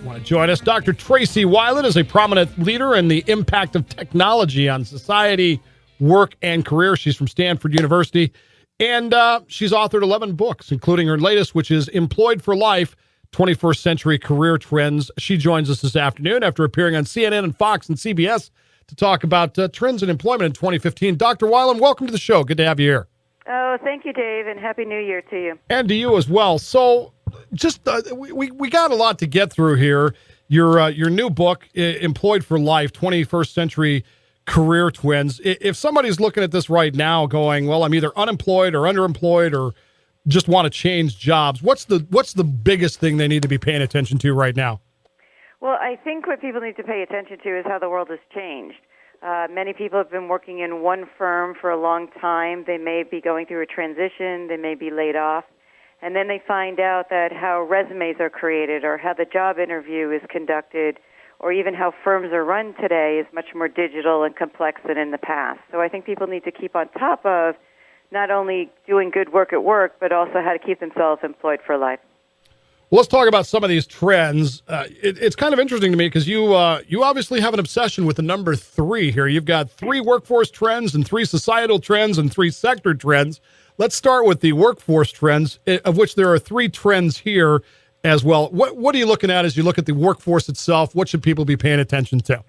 Want to join us? Dr. Tracey Wilen is a prominent leader in the impact of technology on society, work, and career. She's from Stanford University, and she's authored 11 books, including her latest, which is Employed for Life, 21st Century Career Trends. She joins us this afternoon after appearing on CNN and Fox and CBS to talk about trends in employment in 2015. Dr. Wilen, welcome to the show. Good to have you here. Oh, thank you, Dave, and Happy New Year to you. And to you as well. So just we got a lot to get through here. Your new book, Employed for Life, 21st Century Career Trends. If somebody's looking at this right now going, well, I'm either unemployed or underemployed or just want to change jobs, what's the biggest thing they need to be paying attention to right now? Well, I think what people need to pay attention to is how the world has changed. Many people have been working in one firm for a long time. They may be going through a transition. They may be laid off. And then they find out that how resumes are created or how the job interview is conducted or even how firms are run today is much more digital and complex than in the past. So I think people need to keep on top of not only doing good work at work, but also how to keep themselves employed for life. Well, let's talk about some of these trends. It's kind of interesting to me because you obviously have an obsession with the number 3 here. You've got 3 workforce trends and 3 societal trends and 3 sector trends. Let's start with the workforce trends, of which there are 3 trends here as well. What are you looking at as you look at the workforce itself? What should people be paying attention to?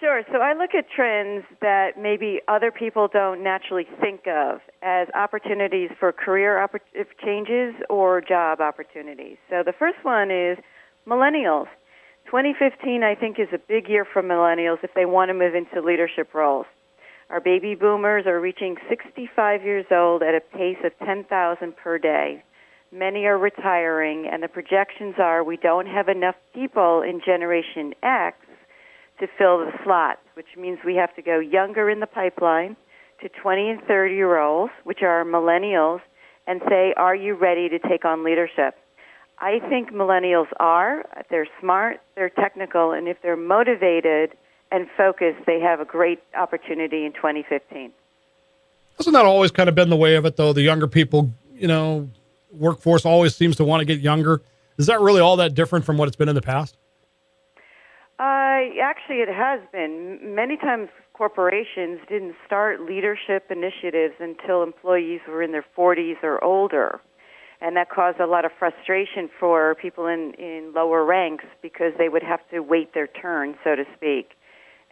Sure. So I look at trends that maybe other people don't naturally think of as opportunities for career changes or job opportunities. So the first one is millennials. 2015, I think, is a big year for millennials if they want to move into leadership roles. Our baby boomers are reaching 65 years old at a pace of 10,000 per day. Many are retiring, and the projections are we don't have enough people in Generation X to fill the slots, which means we have to go younger in the pipeline to 20 and 30-year-olds, which are millennials, and say, are you ready to take on leadership? I think millennials are. They're smart, they're technical, and if they're motivated and focused, they have a great opportunity in 2015. Hasn't that always kind of been the way of it, though? The younger people, workforce always seems to want to get younger. Is that really all that different from what it's been in the past? Actually, it has been. Many times corporations didn't start leadership initiatives until employees were in their 40s or older. And that caused a lot of frustration for people in lower ranks because they would have to wait their turn, so to speak.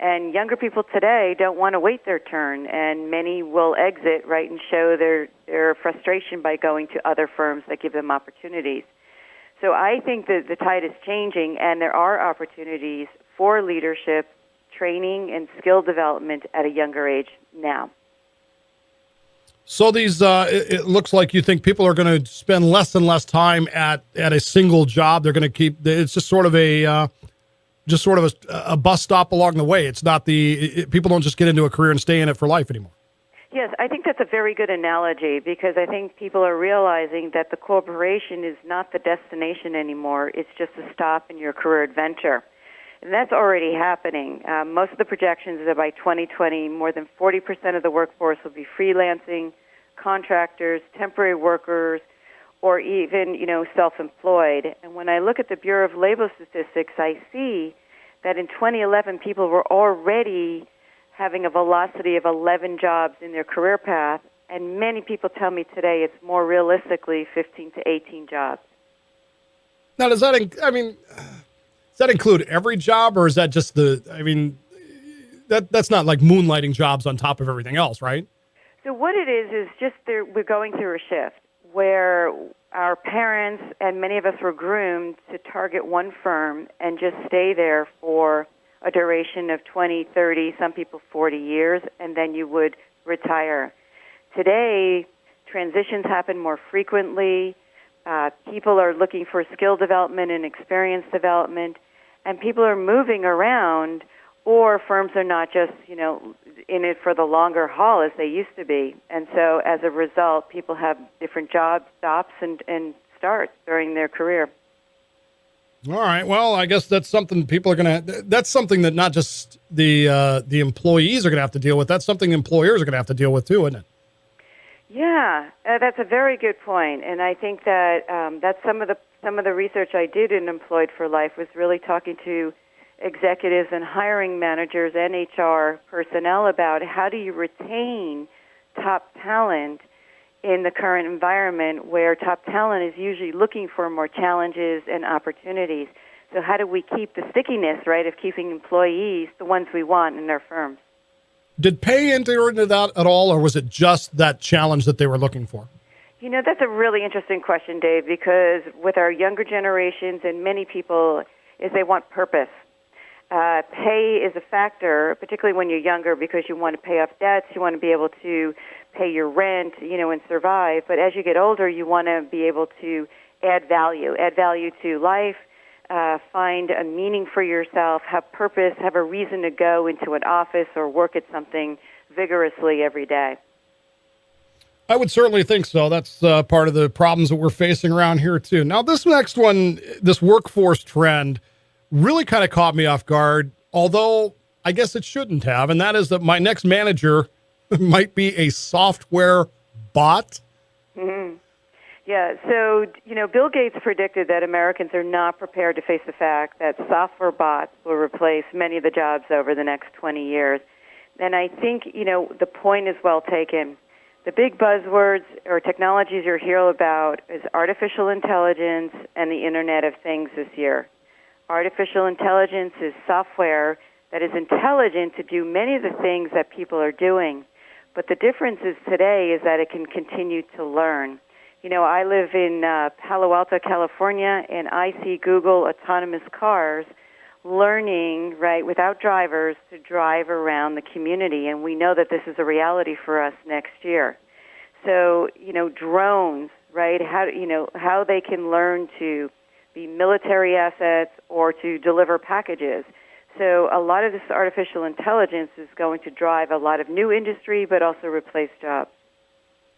And younger people today don't want to wait their turn, and many will exit, right, and show their frustration by going to other firms that give them opportunities. So I think that the tide is changing, and there are opportunities for leadership, training, and skill development at a younger age now. So these, it looks like you think people are going to spend less and less time at a single job. They're going to keep. It's just sort of a bus stop along the way. It's not people don't just get into a career and stay in it for life anymore. Yes, I think that's a very good analogy because I think people are realizing that the corporation is not the destination anymore. It's just a stop in your career adventure. And that's already happening. Most of the projections are that by 2020, more than 40% of the workforce will be freelancing, contractors, temporary workers, or even, self-employed. And when I look at the Bureau of Labor Statistics, I see that in 2011, people were already having a velocity of 11 jobs in their career path, and many people tell me today it's more realistically 15 to 18 jobs. Now, does that include every job, or is that just that's not like moonlighting jobs on top of everything else, right? So what it is just we're going through a shift where our parents and many of us were groomed to target one firm and just stay there for a duration of 20, 30, some people 40 years, and then you would retire. Today, transitions happen more frequently. People are looking for skill development and experience development, and people are moving around, or firms are not just, in it for the longer haul as they used to be. And so as a result, people have different job stops and starts during their career. All right. Well, I guess that's something that's something that not just the employees are going to have to deal with. That's something employers are going to have to deal with too, isn't it? Yeah, that's a very good point. And I think that that's some of the some of the research I did in Employed for Life was really talking to executives and hiring managers and HR personnel about how do you retain top talent in the current environment where top talent is usually looking for more challenges and opportunities. So how do we keep the stickiness, right, of keeping employees the ones we want in their firms? Did pay enter into that at all, or was it just that challenge that they were looking for? You know, that's a really interesting question, Dave, because with our younger generations and many people is they want purpose. Pay is a factor, particularly when you're younger, because you want to pay off debts, you want to be able to pay your rent, and survive. But as you get older, you want to be able to add value to life, find a meaning for yourself, have purpose, have a reason to go into an office or work at something vigorously every day. I would certainly think so. That's part of the problems that we're facing around here, too. Now, this next one, this workforce trend, really kind of caught me off guard, although I guess it shouldn't have, and that is that my next manager might be a software bot. Mm-hmm. Yeah, so, Bill Gates predicted that Americans are not prepared to face the fact that software bots will replace many of the jobs over the next 20 years. And I think, the point is well taken. The big buzzwords or technologies you'll hear about is artificial intelligence and the Internet of Things this year. Artificial intelligence is software that is intelligent to do many of the things that people are doing. But the difference is today is that it can continue to learn. I live in Palo Alto, California, and I see Google autonomous cars learning, right, without drivers to drive around the community. And we know that this is a reality for us next year. So, drones, right, how they can learn to be military assets or to deliver packages. So a lot of this artificial intelligence is going to drive a lot of new industry, but also replace jobs.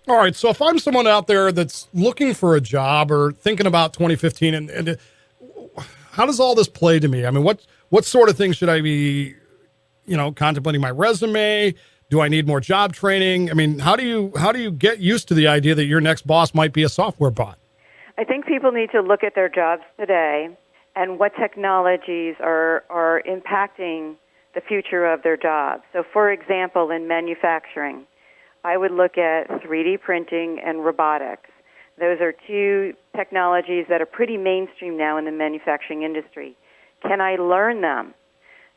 All right, so if I'm someone out there that's looking for a job or thinking about 2015, and how does all this play to me? I mean, what sort of things should I be, contemplating my resume? Do I need more job training? I mean, how do you get used to the idea that your next boss might be a software bot? I think people need to look at their jobs today and what technologies are impacting the future of their jobs. So, for example, in manufacturing, I would look at 3D printing and robotics. Those are two technologies that are pretty mainstream now in the manufacturing industry. Can I learn them?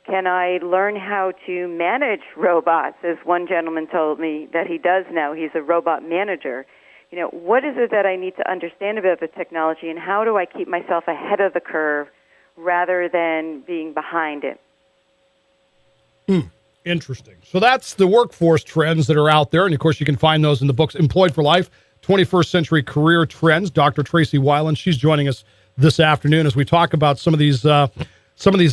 Can I learn how to manage robots, as one gentleman told me that he does now? He's a robot manager. What is it that I need to understand about the technology, and how do I keep myself ahead of the curve rather than being behind it? Interesting. So that's the workforce trends that are out there. And, of course, you can find those in the books Employed for Life, 21st Century Career Trends. Dr. Tracey Wilen, she's joining us this afternoon as we talk about some of these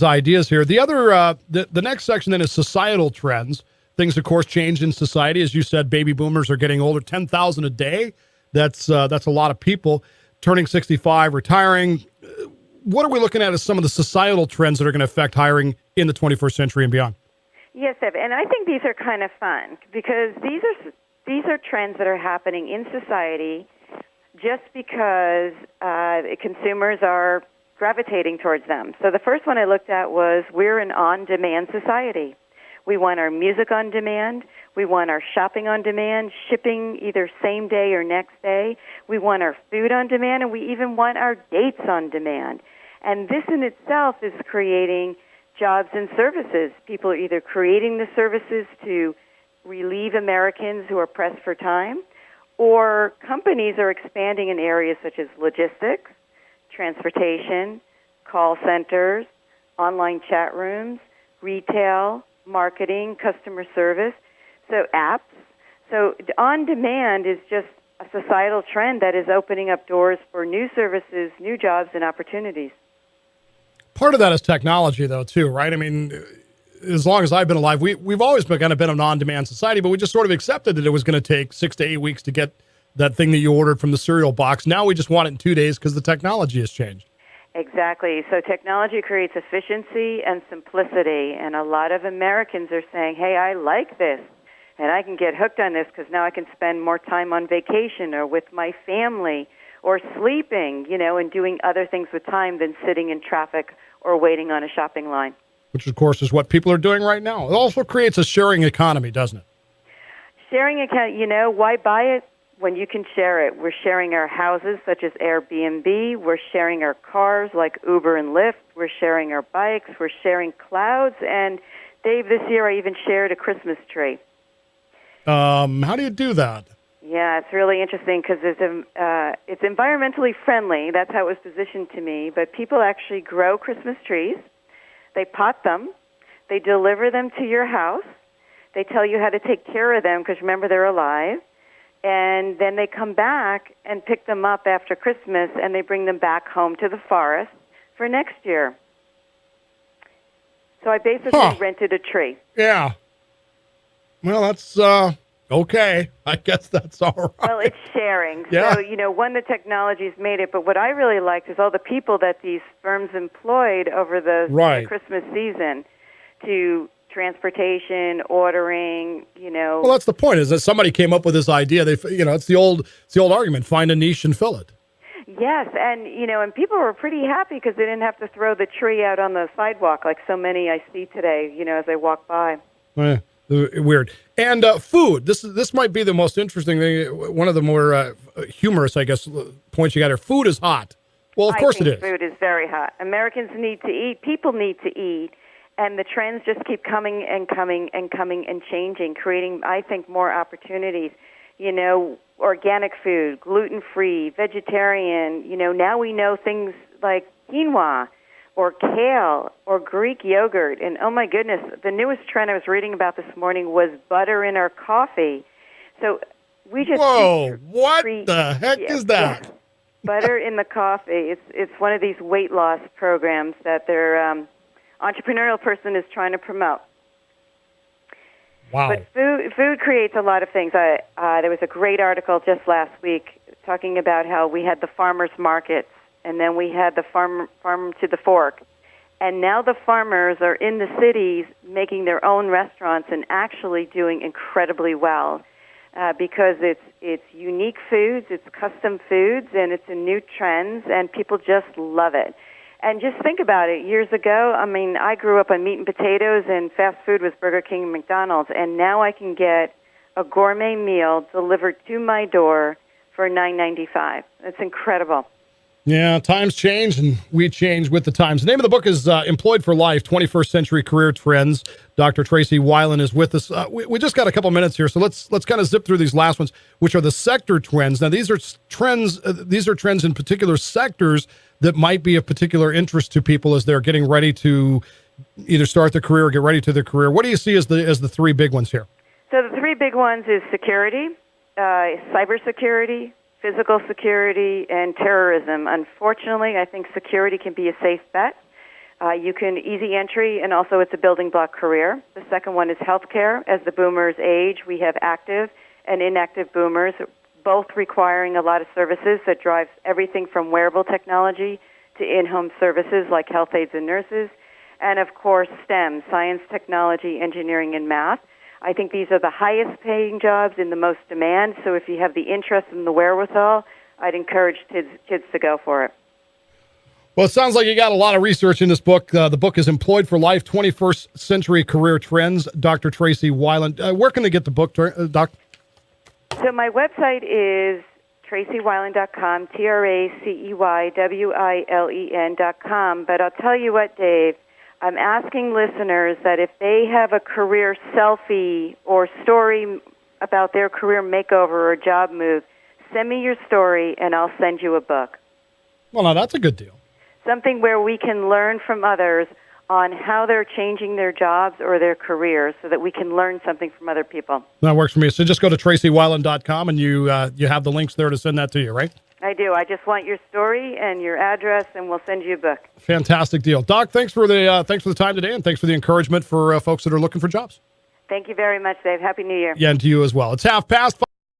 ideas here. The other, the next section then is societal trends. Things, of course, changed in society. As you said, baby boomers are getting older, 10,000 a day. That's a lot of people turning 65, retiring. What are we looking at as some of the societal trends that are going to affect hiring in the 21st century and beyond? Yes, Ev, and I think these are kind of fun because these are trends that are happening in society just because consumers are gravitating towards them. So the first one I looked at was we're an on-demand society. We want our music on demand. We want our shopping on demand, shipping either same day or next day. We want our food on demand, and we even want our dates on demand. And this in itself is creating jobs and services. People are either creating the services to relieve Americans who are pressed for time, or companies are expanding in areas such as logistics, transportation, call centers, online chat rooms, retail, marketing, customer service, so apps. So on-demand is just a societal trend that is opening up doors for new services, new jobs, and opportunities. Part of that is technology, though, too, right? I mean, as long as I've been alive, we've always been an on-demand society, but we just sort of accepted that it was going to take 6 to 8 weeks to get that thing that you ordered from the cereal box. Now we just want it in 2 days because the technology has changed. Exactly. So technology creates efficiency and simplicity, and a lot of Americans are saying, hey, I like this, and I can get hooked on this because now I can spend more time on vacation or with my family or sleeping, and doing other things with time than sitting in traffic or waiting on a shopping line. Which, of course, is what people are doing right now. It also creates a sharing economy, doesn't it? Sharing account, why buy it when you can share it? We're sharing our houses, such as Airbnb. We're sharing our cars, like Uber and Lyft. We're sharing our bikes. We're sharing clouds. And, Dave, this year I even shared a Christmas tree. How do you do that? Yeah, it's really interesting because it's environmentally friendly. That's how it was positioned to me. But people actually grow Christmas trees. They pot them. They deliver them to your house. They tell you how to take care of them because, remember, they're alive. And then they come back and pick them up after Christmas, and they bring them back home to the forest for next year. So I basically rented a tree. Yeah. Well, that's okay. I guess that's all right. Well, it's sharing. Yeah. So, one, the technology's made it, but what I really liked is all the people that these firms employed over the Christmas season to transportation, ordering, Well, that's the point, is that somebody came up with this idea. It's the old argument, find a niche and fill it. Yes, and, and people were pretty happy because they didn't have to throw the tree out on the sidewalk like so many I see today, as I walk by. Weird. And food. This might be the most interesting thing. One of the more humorous, I guess, points you got here. Food is hot. Well, of course it is. Food is very hot. Americans need to eat. People need to eat. And the trends just keep coming and coming and coming and changing, creating, I think, more opportunities. Organic food, gluten-free, vegetarian. Now we know things like quinoa or kale or Greek yogurt. And, oh, my goodness, the newest trend I was reading about this morning was butter in our coffee. So we just... Whoa, what the heck is that? Yeah. Butter in the coffee. It's one of these weight loss programs that their entrepreneurial person is trying to promote. Wow. But food creates a lot of things. There was a great article just last week talking about how we had the farmers markets, and then we had the farm to the fork. And now the farmers are in the cities making their own restaurants and actually doing incredibly well because it's unique foods, it's custom foods, and it's in new trends, and people just love it. And just think about it. Years ago, I grew up on meat and potatoes, and fast food was Burger King and McDonald's. And now I can get a gourmet meal delivered to my door for $9.95. It's incredible. Yeah, times change, and we change with the times. The name of the book is Employed for Life, 21st Century Career Trends. Dr. Tracey Wilen is with us. We just got a couple minutes here, so let's kind of zip through these last ones, which are the sector trends. Now, these are trends in particular sectors that might be of particular interest to people as they're getting ready to either start their career or get ready to their career. What do you see as the three big ones here? So the three big ones is security, cybersecurity, physical security, and terrorism. Unfortunately, I think security can be a safe bet. You can easy entry, and also it's a building block career. The second one is healthcare. As the boomers age, we have active and inactive boomers, both requiring a lot of services that drives everything from wearable technology to in-home services like health aides and nurses. And, of course, STEM, science, technology, engineering, and math. I think these are the highest-paying jobs in the most demand, so if you have the interest and the wherewithal, I'd encourage kids to go for it. Well, it sounds like you got a lot of research in this book. The book is Employed for Life, 21st Century Career Trends. Dr. Tracey Wilen. Where can they get the book, Doc? So my website is TraceyWilen.com, TraceyWilen.com. But I'll tell you what, Dave, I'm asking listeners that if they have a career selfie or story about their career makeover or job move, send me your story and I'll send you a book. Well, now that's a good deal. Something where we can learn from others on how they're changing their jobs or their careers so that we can learn something from other people. That works for me. So just go to TraceyWilen.com and you have the links there to send that to you, right? I do. I just want your story and your address, and we'll send you a book. Fantastic deal. Doc, thanks for the time today, and thanks for the encouragement for folks that are looking for jobs. Thank you very much, Dave. Happy New Year. Yeah, and to you as well. It's 5:30.